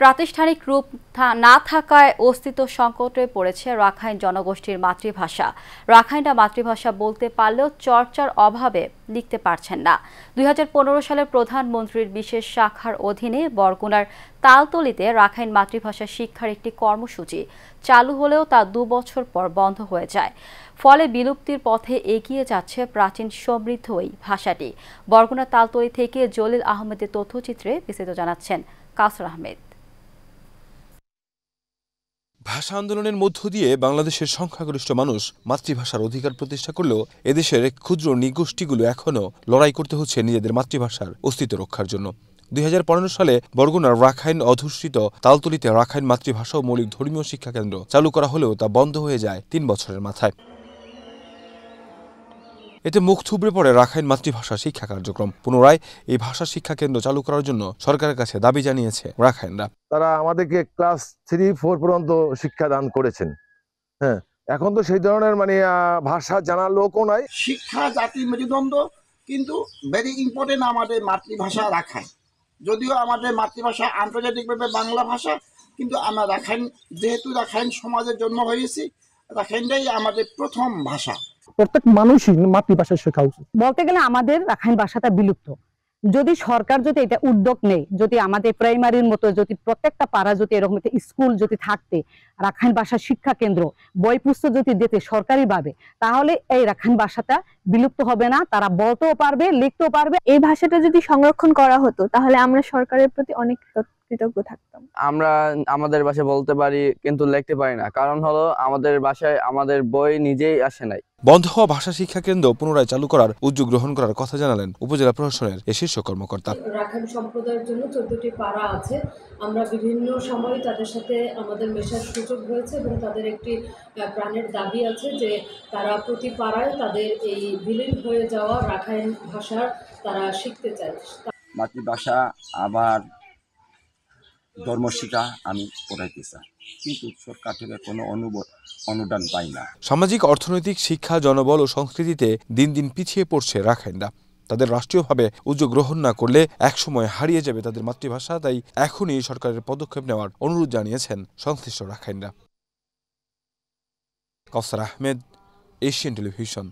প্রাতিষ্ঠানিক রূপ না থাকায় অস্তিত্ব সংকটে পড়েছে রাখাইন জনগোষ্ঠীর মাতৃভাষা। রাখাইনরা মাতৃভাষা বলতে পারলেও চর্চার অভাবে লিখতে পারছেন না। 2015 সালে প্রধানমন্ত্রীর বিশেষ শাখার অধীনে বরগুনার তালতলীতে রাখাইন মাতৃভাষা শিক্ষার একটি কর্মসূচি চালু হলেও তা 2 বছর পর বন্ধ হয়ে যায়। ফলে বিলুপ্তির পথে এগিয়ে যাচ্ছে প্রাচীন সমৃদ্ধ এই ভাষাটি। বরগুনার তালতলী থেকে জলিল আহমেদের তথ্যচিত্রে বিস্তারিত জানাচ্ছেন কাউসার আহমেদ। ভাষা আন্দোলনের মধ্য দিয়ে বাংলাদেশের সংখ্যাগরিষ্ঠ মানুষ মাতৃভাষার অধিকার প্রতিষ্ঠা করলেও এদেশের ক্ষুদ্র নৃগোষ্ঠীগুলো এখনও লড়াই করতে হচ্ছে নিজেদের মাতৃভাষার অস্তিত্ব রক্ষার জন্য। 2015 সালে বরগুনার রাখাইন অধ্যুষিত তালতলীতে রাখাইন মাতৃভাষা ও মৌলিক ধর্মীয় শিক্ষা কেন্দ্র চালু করা হলেও তা বন্ধ হয়ে যায় 3 বছরের মাথায়। এতে মুখ থুবড়ে পড়ে রাখাইন মাতৃভাষা শিক্ষা কার্যক্রম। পুনরায় এই ভাষা শিক্ষা কেন্দ্র চালু করার জন্য সরকারের কাছে দাবি জানিয়েছে রাখাইনরা। তারা আমাদেরকে ক্লাস 3-4 পর্যন্ত শিক্ষাদান করেছেন। হ্যাঁ, এখন তো সেই ধরনের ভাষা জানার লোকও নাই। শিক্ষা জাতির মেরুদণ্ড, কিন্তু ভেরি ইম্পর্টেন্ট আমাদের মাতৃভাষা রাখাইন। যদিও আমাদের মাতৃভাষা আন্তর্জাতিকভাবে বাংলা ভাষা, কিন্তু আমরা রাখাইন, যেহেতু রাখাইন সমাজের জন্ম হয়েছি, রাখাইনটাই আমাদের প্রথম ভাষা। প্রত্যেক মানুষই মাতৃভাষা শেখা উচিত। বলতে গেলে আমাদের রাখাইন ভাষাটা বিলুপ্ত। যদি সরকার যদি এটা উদ্যোগ নেয়, যদি আমাদের প্রাইমারির মতো যদি প্রত্যেকটা পাড়া যদি এরকম একটা স্কুল যদি থাকতে, রাখাইন ভাষা শিক্ষা কেন্দ্র, বই পুস্তক যদি দিতে সরকারিভাবে, তাহলে এই রাখাইন ভাষাটা বিলুপ্ত হবে না। তারা বলতেও পারবে, লিখতেও পারবে। এই ভাষাটা যদি সংরক্ষণ করা হতো তাহলে আমরা সরকারের প্রতি অনেক কৃতজ্ঞ থাকতাম। আমরা আমাদের ভাষায় বলতে পারি কিন্তু লিখতে পারি না, কারণ হলো আমাদের ভাষায় আমাদের বই নিজেই আসে নাই। বন্ধ হওয়া ভাষা শিক্ষা কেন্দ্র পুনরায় চালু করার উদ্যোগ গ্রহণ করার কথা জানালেন উপজেলা প্রশাসনের শীর্ষ কর্মকর্তা। রাখাইন সম্প্রদায়ের জন্য 14টি পাড়া আছে। আমরা বিভিন্ন সময় তাদের সাথে আমাদের মেশার সুযোগ হয়েছে এবং তাদের একটি প্রাণের দাবি আছে যে তারা প্রতি পাড়ায় তাদের এই বিলীন হয়ে যাওয়া রাখাইন ভাষা তারা শিখতে চায়। মাতৃভাষা আবার ধর্মশিক্ষা আমি পড়াইতে চাই, কিন্তু সরকার থেকে কোনো অনুদান পাই না। সামাজিক, অর্থনৈতিক, শিক্ষা, জনবল ও সংস্কৃতিতে দিন দিন পিছিয়ে পড়ছে রাখাইনরা। তাদের রাষ্ট্রীয়ভাবে উদ্যোগ গ্রহণ না করলে একসময় হারিয়ে যাবে তাদের মাতৃভাষা। তাই এখনই সরকারের পদক্ষেপ নেওয়ার অনুরোধ জানিয়েছেন সংশ্লিষ্ট রাখাইনরা। কাউসার আহমেদ, এশিয়ান টেলিভিশন।